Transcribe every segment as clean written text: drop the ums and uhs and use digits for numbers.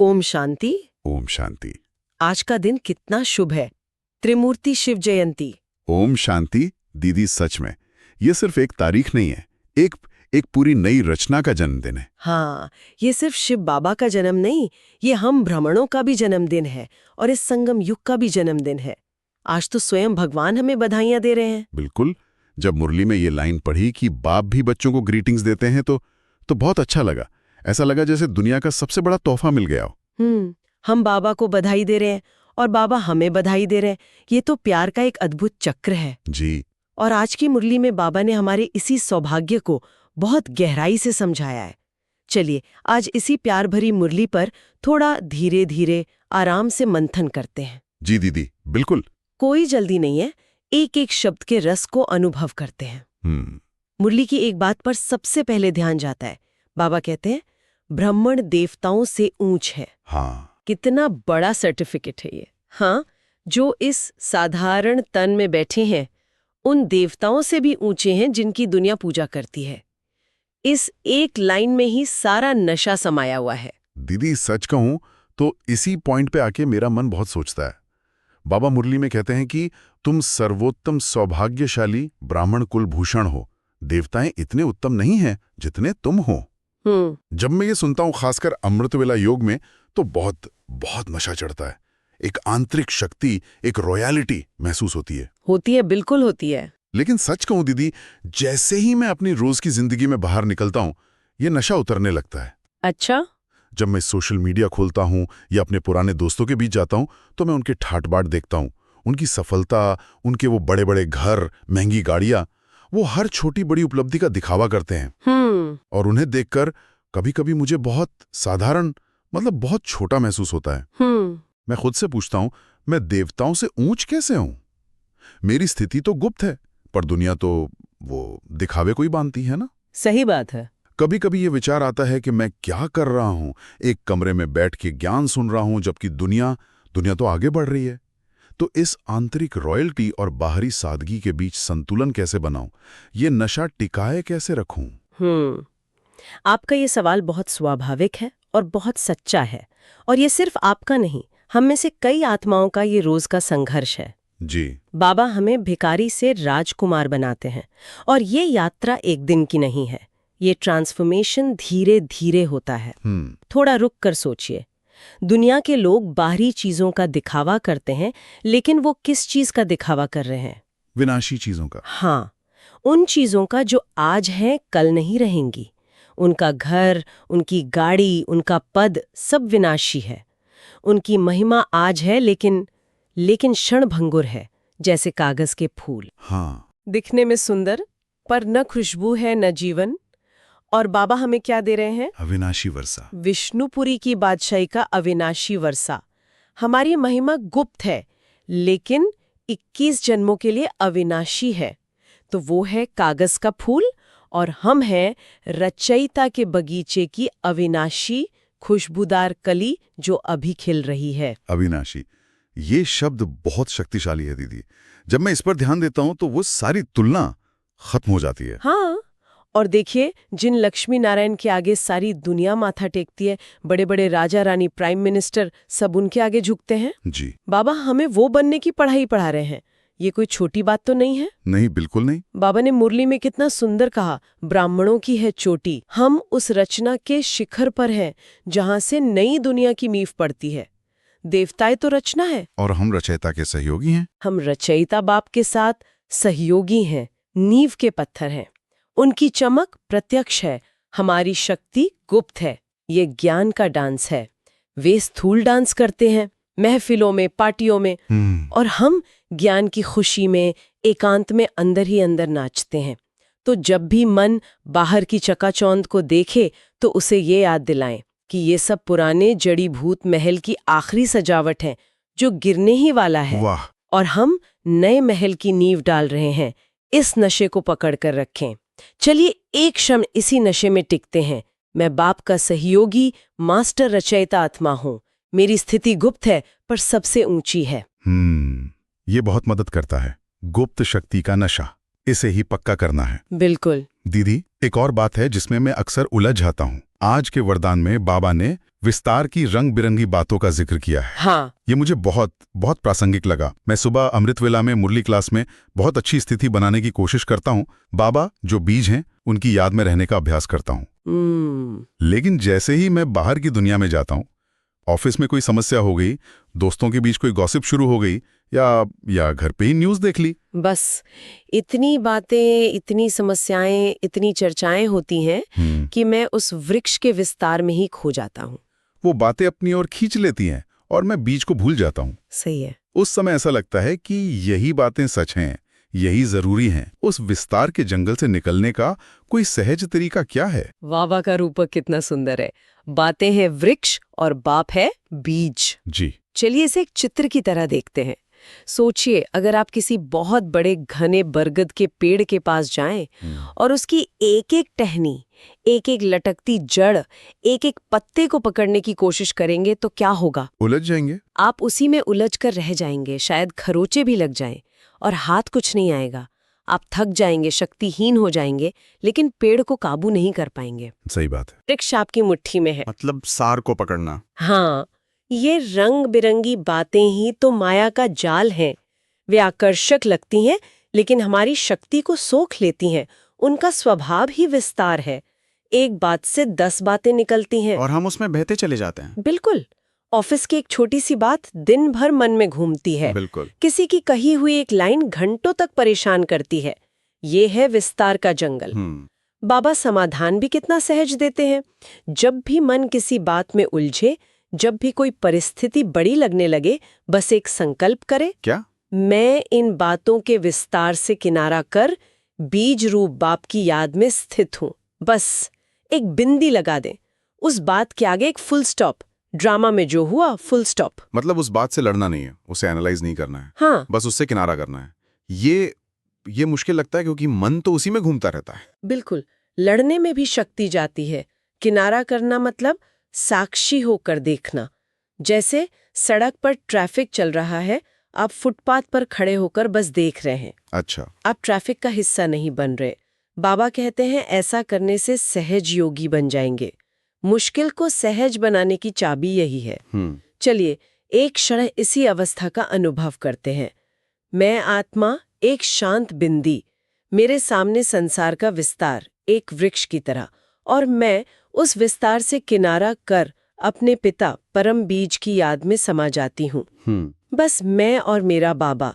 ओम शांति। ओम शांति। आज का दिन कितना शुभ है, त्रिमूर्ति शिव जयंती। ओम शांति दीदी, सच में ये सिर्फ एक तारीख नहीं है, एक पूरी नई रचना का जन्मदिन है। हाँ, ये सिर्फ शिव बाबा का जन्म नहीं, ये हम ब्राह्मणों का भी जन्मदिन है और इस संगम युग का भी जन्मदिन है। आज तो स्वयं भगवान हमें बधाइयां दे रहे हैं। बिल्कुल। जब मुरली में ये लाइन पढ़ी कि बाप भी बच्चों को ग्रीटिंग्स देते हैं तो बहुत अच्छा लगा। ऐसा लगा जैसे दुनिया का सबसे बड़ा तोहफा मिल गया हो। हम बाबा को बधाई दे रहे हैं और बाबा हमें बधाई दे रहे हैं। ये तो प्यार का एक अद्भुत चक्र है जी। और आज की मुरली में बाबा ने हमारे इसी सौभाग्य को बहुत गहराई से समझाया है। चलिए आज इसी प्यार भरी मुरली पर थोड़ा धीरे धीरे आराम से मंथन करते हैं। जी दीदी, बिल्कुल। कोई जल्दी नहीं है, एक एक शब्द के रस को अनुभव करते हैं। मुरली की एक बात पर सबसे पहले ध्यान जाता है। बाबा कहते हैं ब्राह्मण देवताओं से ऊंच है। हाँ, कितना बड़ा सर्टिफिकेट है ये। हाँ, जो इस साधारण तन में बैठे हैं उन देवताओं से भी ऊंचे हैं जिनकी दुनिया पूजा करती है। इस एक लाइन में ही सारा नशा समाया हुआ है। दीदी सच कहूं तो इसी पॉइंट पे आके मेरा मन बहुत सोचता है। बाबा मुरली में कहते हैं कि तुम सर्वोत्तम सौभाग्यशाली ब्राह्मण कुलभूषण हो। देवताएं इतने उत्तम नहीं हैं जितने तुम हो। जब मैं ये सुनता हूं, खासकर अमृतवेला योग में, तो बहुत बहुत नशा चढ़ता है। एक आंतरिक शक्ति, एक रॉयलिटी महसूस होती है। बिल्कुल होती है। लेकिन सच कहूं दीदी, जैसे ही मैं अपनी रोज की जिंदगी में बाहर निकलता हूं, ये नशा उतरने लगता है। अच्छा? जब मैं सोशल मीडिया खोलता हूं या अपने पुराने दोस्तों के बीच जाता हूं, तो मैं उनके ठाट बाट देखता हूं। उनकी सफलता, उनके वो बड़े बड़े घर, महंगी गाड़ियां, वो हर छोटी बड़ी उपलब्धि का दिखावा करते हैं। और उन्हें देखकर कभी कभी मुझे बहुत साधारण, मतलब बहुत छोटा महसूस होता है। मैं खुद से पूछता हूं, मैं देवताओं से ऊंच कैसे हूं? मेरी स्थिति तो गुप्त है, पर दुनिया तो वो दिखावे को ही बांधती है ना। सही बात है। कभी कभी ये विचार आता है कि मैं क्या कर रहा हूं, एक कमरे में बैठ के ज्ञान सुन रहा हूं, जबकि दुनिया तो आगे बढ़ रही है। तो इस आंतरिक रॉयल्टी और बाहरी सादगी के बीच संतुलन कैसे बनाऊं? ये नशा टिकाए कैसे रखूं? आपका ये सवाल बहुत स्वाभाविक है और बहुत सच्चा है। और ये सिर्फ आपका नहीं, हम में से कई आत्माओं का ये रोज का संघर्ष है। जी। बाबा हमें भिखारी से राजकुमार बनाते हैं और ये यात्रा एक दिन की नहीं है। ये ट्रांसफॉर्मेशन धीरे धीरे होता है। थोड़ा रुक कर सोचिए। दुनिया के लोग बाहरी चीजों का दिखावा करते हैं, लेकिन वो किस चीज का दिखावा कर रहे हैं? विनाशी चीजों का। हाँ, उन चीजों का जो आज हैं कल नहीं रहेंगी। उनका घर, उनकी गाड़ी, उनका पद सब विनाशी है। उनकी महिमा आज है, लेकिन क्षणभंगुर है, जैसे कागज के फूल। हाँ। दिखने में सुंदर, पर न खुशबू है न जीवन। और बाबा हमें क्या दे रहे हैं? अविनाशी वर्षा। विष्णुपुरी की बादशाही का अविनाशी वर्षा। हमारी महिमा गुप्त है, लेकिन 21 जन्मों के लिए अविनाशी है। तो वो है कागज का फूल और हम हैं रचयिता के बगीचे की अविनाशी खुशबूदार कली जो अभी खिल रही है। अविनाशी, ये शब्द बहुत शक्तिशाली है दीदी। जब मैं इस पर ध्यान देता हूं तो वो सारी तुलना खत्म हो जाती है। हाँ, और देखिए, जिन लक्ष्मी नारायण के आगे सारी दुनिया माथा टेकती है, बड़े बड़े राजा रानी, प्राइम मिनिस्टर, सब उनके आगे झुकते हैं। जी। बाबा हमें वो बनने की पढ़ाई पढ़ा रहे हैं। ये कोई छोटी बात तो नहीं है। नहीं, बिल्कुल नहीं। बाबा ने मुरली में कितना सुंदर कहा, ब्राह्मणों की है चोटी। हम उस रचना के शिखर पर हैं जहां से नई दुनिया की मीफ पड़ती है। देवताएं तो रचना है और हम रचयिता के सहयोगी हैं। हम रचयिता बाप के साथ सहयोगी हैं, नींव के पत्थर हैं। उनकी चमक प्रत्यक्ष है, हमारी शक्ति गुप्त है। ये ज्ञान का डांस है। वे स्थूल डांस करते हैं महफिलों में, पार्टियों में, और हम ज्ञान की खुशी में, एकांत में अंदर ही अंदर नाचते हैं। तो जब भी मन बाहर की चकाचौंध को देखे तो उसे ये याद दिलाएं कि ये सब पुराने जड़ी भूत महल की आखिरी सजावट है जो गिरने ही वाला है। वाह। और हम नए महल की नींव डाल रहे हैं। इस नशे को पकड़ कर रखें। चलिए एक क्षण इसी नशे में टिकते हैं। मैं बाप का सहयोगी, मास्टर रचयिता आत्मा हूँ। मेरी स्थिति गुप्त है पर सबसे ऊंची है। ये बहुत मदद करता है। गुप्त शक्ति का नशा, इसे ही पक्का करना है। बिल्कुल। दीदी, एक और बात है जिसमें मैं अक्सर उलझ जाता हूँ। आज के वरदान में बाबा ने विस्तार की रंग बिरंगी बातों का जिक्र किया है। हाँ, ये मुझे बहुत बहुत प्रासंगिक लगा। मैं सुबह अमृतवेला में मुरली क्लास में बहुत अच्छी स्थिति बनाने की कोशिश करता हूँ। बाबा जो बीज हैं उनकी याद में रहने का अभ्यास करता हूँ। लेकिन जैसे ही मैं बाहर की दुनिया में जाता हूँ, ऑफिस में कोई समस्या हो गई, दोस्तों के बीच कोई गॉसिप शुरू हो गई, या घर पे ही न्यूज़ देख ली, बस इतनी बातें, इतनी समस्याएं, इतनी चर्चाएं होती हैं कि मैं उस वृक्ष के विस्तार में ही खो जाता हूँ। वो बातें अपनी ओर खींच लेती हैं और मैं बीज को भूल जाता हूँ। सही है। उस समय ऐसा लगता है कि यही बातें सच हैं, यही जरूरी हैं। उस विस्तार के जंगल से निकलने का कोई सहज तरीका क्या है? वावा का रूपक कितना सुंदर है। बातें हैं वृक्ष और बाप है बीज। जी। चलिए इसे एक चित्र की तरह देखते हैं। सोचिए, अगर आप किसी बहुत बड़े घने बरगद के पेड़ के पास जाएं और उसकी एक एक टहनी, एक एक लटकती जड़, एक एक पत्ते को पकड़ने की कोशिश करेंगे तो क्या होगा? उलझ जाएंगे। आप उसी में उलझ कर रह जाएंगे, शायद खरोंचे भी लग जाएं और हाथ कुछ नहीं आएगा। आप थक जाएंगे, शक्तिहीन हो जाएंगे, लेकिन पेड़ को काबू नहीं कर पाएंगे। सही बात है। वृक्ष आपकी मुट्ठी में है। मतलब सार को पकड़ना। हाँ, ये रंग बिरंगी बातें ही तो माया का जाल हैं। वे आकर्षक लगती हैं, लेकिन हमारी शक्ति को सोख लेती हैं। उनका स्वभाव ही विस्तार है। एक बात से 10 बातें निकलती हैं और हम उसमें बहते चले जाते हैं। बिल्कुल। ऑफिस की एक छोटी सी बात दिन भर मन में घूमती है। बिल्कुल। किसी की कही हुई एक लाइन घंटों तक परेशान करती है। ये है विस्तार का जंगल। बाबा समाधान भी कितना सहज देते हैं। जब भी मन किसी बात में उलझे, जब भी कोई परिस्थिति बड़ी लगने लगे, बस एक संकल्प करे, क्या? मैं इन बातों के विस्तार से किनारा कर बीज रूप बाप की याद में स्थित हूं। बस एक बिंदी लगा दें, उस बात के आगे एक फुल स्टॉप। ड्रामा में जो हुआ, फुल स्टॉप। मतलब उस बात से लड़ना नहीं है, उसे एनालाइज नहीं करना है। हाँ, बस उससे किनारा करना है। ये मुश्किल लगता है क्योंकि मन तो उसी में घूमता रहता है। बिल्कुल। लड़ने में भी शक्ति जाती है। किनारा करना मतलब साक्षी होकर देखना। जैसे सड़क पर ट्रैफिक चल रहा है, आप फुटपाथ पर खड़े होकर बस देख रहे हैं। अच्छा। आप ट्रैफिक का हिस्सा नहीं बन रहे। बाबा कहते हैं ऐसा करने से सहज योगी बन जाएंगे। मुश्किल को सहज बनाने की चाबी यही है। चलिए एक क्षण इसी अवस्था का अनुभव करते हैं। मैं आत्मा एक शांत बिंदी, मेरे सामने संसार का विस्तार एक वृक्ष की तरह, और मैं उस विस्तार से किनारा कर अपने पिता परम बीज की याद में समा जाती हूँ। बस मैं और मेरा बाबा।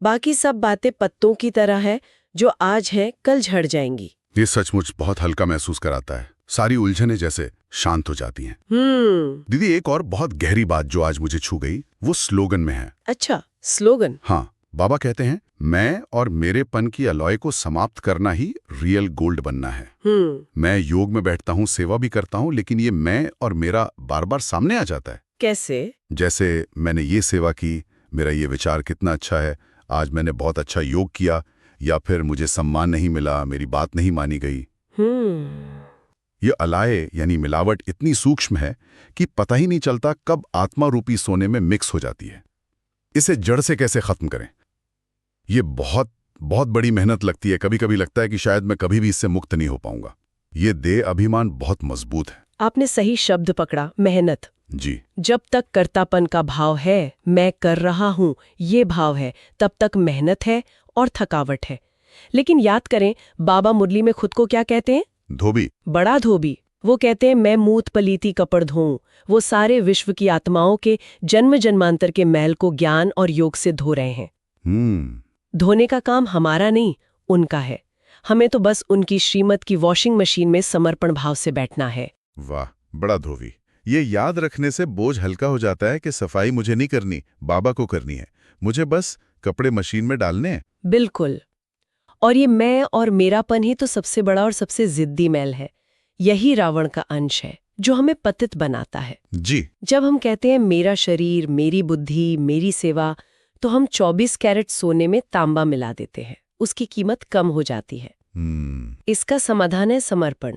बाकी सब बातें पत्तों की तरह है जो आज हैं कल झड़ जाएंगी। ये सचमुच बहुत हल्का महसूस कराता है। सारी उलझने जैसे शांत हो जाती हैं। दीदी, एक और बहुत गहरी बात जो आज मुझे छू गई, वो स्लोगन में है। अच्छा, स्लोगन। हाँ, बाबा कहते हैं मैं और मेरेपन की अलॉय को समाप्त करना ही रियल गोल्ड बनना है। मैं योग में बैठता हूँ, सेवा भी करता हूँ, लेकिन ये मैं और मेरा बार बार सामने आ जाता है। कैसे? जैसे मैंने ये सेवा की, मेरा ये विचार कितना अच्छा है, आज मैंने बहुत अच्छा योग किया, या फिर मुझे सम्मान नहीं मिला, मेरी बात नहीं मानी गई। ये अलाय यानी मिलावट इतनी सूक्ष्म है कि पता ही नहीं चलता कब आत्मा रूपी सोने में मिक्स हो जाती है। इसे जड़ से कैसे खत्म करें, ये बहुत बहुत बड़ी मेहनत लगती है। कभी कभी लगता है कि शायद मैं कभी भी इससे मुक्त नहीं हो पाऊंगा। ये देह अभिमान बहुत मजबूत है। आपने सही शब्द पकड़ा, मेहनत। जी। जब तक कर्तापन का भाव है, मैं कर रहा हूँ ये भाव है, तब तक मेहनत है और थकावट है। लेकिन याद करें, बाबा मुरली में खुद को क्या कहते हैं? धोबी, बड़ा धोबी। वो कहते हैं मैं मूत पलीती कपड़ धोऊं। वो सारे विश्व की आत्माओं के जन्म जन्मांतर के मैल को ज्ञान और योग से धो रहे हैं। धोने का काम हमारा नहीं, उनका है। हमें तो बस उनकी श्रीमत की वॉशिंग मशीन में समर्पण भाव से बैठना है। वाह, बड़ा धोबी। ये याद रखने से बोझ हल्का हो जाता है कि सफाई मुझे नहीं करनी, बाबा को करनी है। मुझे बस कपड़े मशीन में डालने हैं। बिल्कुल। और ये मैं और मेरापन ही तो सबसे बड़ा और सबसे जिद्दी मैल है। यही रावण का अंश है जो हमें पतित बनाता है। जी। जब हम कहते हैं मेरा शरीर, मेरी बुद्धि, मेरी सेवा, तो हम 24 कैरेट सोने में तांबा मिला देते हैं। उसकी कीमत कम हो जाती है। इसका समाधान है समर्पण।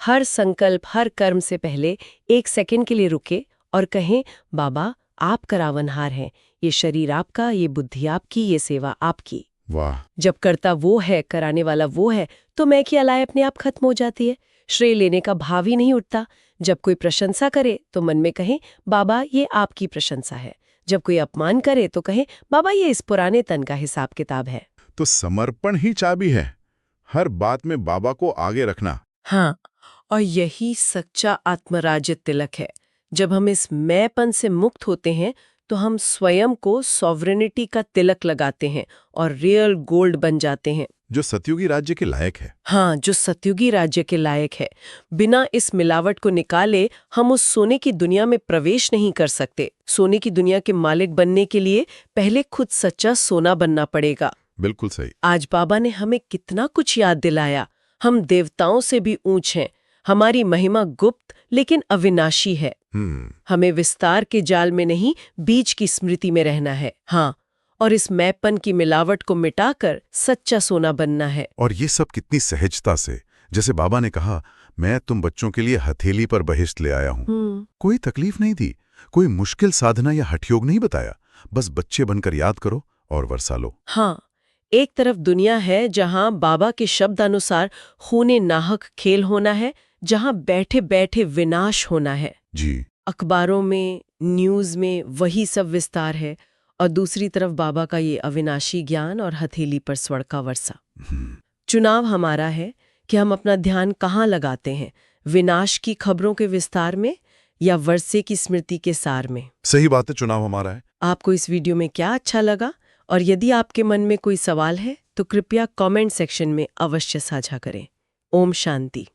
हर संकल्प, हर कर्म से पहले 1 सेकंड के लिए रुके और कहें, बाबा आप करावनहार हैं, ये शरीर आपका, ये बुद्धि आपकी, ये सेवा आपकी। वाह। जब करता वो है, कराने वाला वो है, तो मैं की अलाय अपने आप खत्म हो जाती है। श्रेय लेने का भाव ही नहीं उठता। जब कोई प्रशंसा करे तो मन में कहें बाबा ये आपकी प्रशंसा है, जब कोई अपमान करे तो कहें बाबा ये इस पुराने तन का हिसाब किताब है। तो समर्पण ही चाबी है, हर बात में बाबा को आगे रखना। हाँ, और यही सच्चा आत्मराज्य तिलक है। जब हम इस मैंपन से मुक्त होते हैं तो हम स्वयं को सॉवरेनिटी का तिलक लगाते हैं और रियल गोल्ड बन जाते हैं, जो सतयुगी राज्य के लायक है। हाँ, जो सतयुगी राज्य के लायक है। बिना इस मिलावट को निकाले हम उस सोने की दुनिया में प्रवेश नहीं कर सकते। सोने की दुनिया के मालिक बनने के लिए पहले खुद सच्चा सोना बनना पड़ेगा। बिल्कुल सही। आज बाबा ने हमें कितना कुछ याद दिलाया। हम देवताओं से भी ऊंच हैं, हमारी महिमा गुप्त लेकिन अविनाशी है। हमें विस्तार के जाल में नहीं, बीज की स्मृति में रहना है। हाँ, और इस मैपन की मिलावट को मिटाकर सच्चा सोना बनना है। और ये सब कितनी सहजता से, जैसे बाबा ने कहा, मैं तुम बच्चों के लिए हथेली पर बहिष्ट ले आया हूँ। कोई तकलीफ नहीं दी, कोई मुश्किल साधना या हठयोग नहीं बताया, बस बच्चे बनकर याद करो और वर्षा लो। हाँ, एक तरफ दुनिया है जहां बाबा के शब्द अनुसार खूने नाहक खेल होना है, जहां बैठे बैठे विनाश होना है। जी। अखबारों में, न्यूज़ में वही सब विस्तार है, और दूसरी तरफ बाबा का ये अविनाशी ज्ञान और हथेली पर स्वर्ण का वर्षा। चुनाव हमारा है कि हम अपना ध्यान कहाँ लगाते हैं, विनाश की खबरों के विस्तार में या वर्षे की स्मृति के सार में। सही बात है, चुनाव हमारा है। आपको इस वीडियो में क्या अच्छा लगा, और यदि आपके मन में कोई सवाल है तो कृपया कमेंट सेक्शन में अवश्य साझा करें। ओम शांति।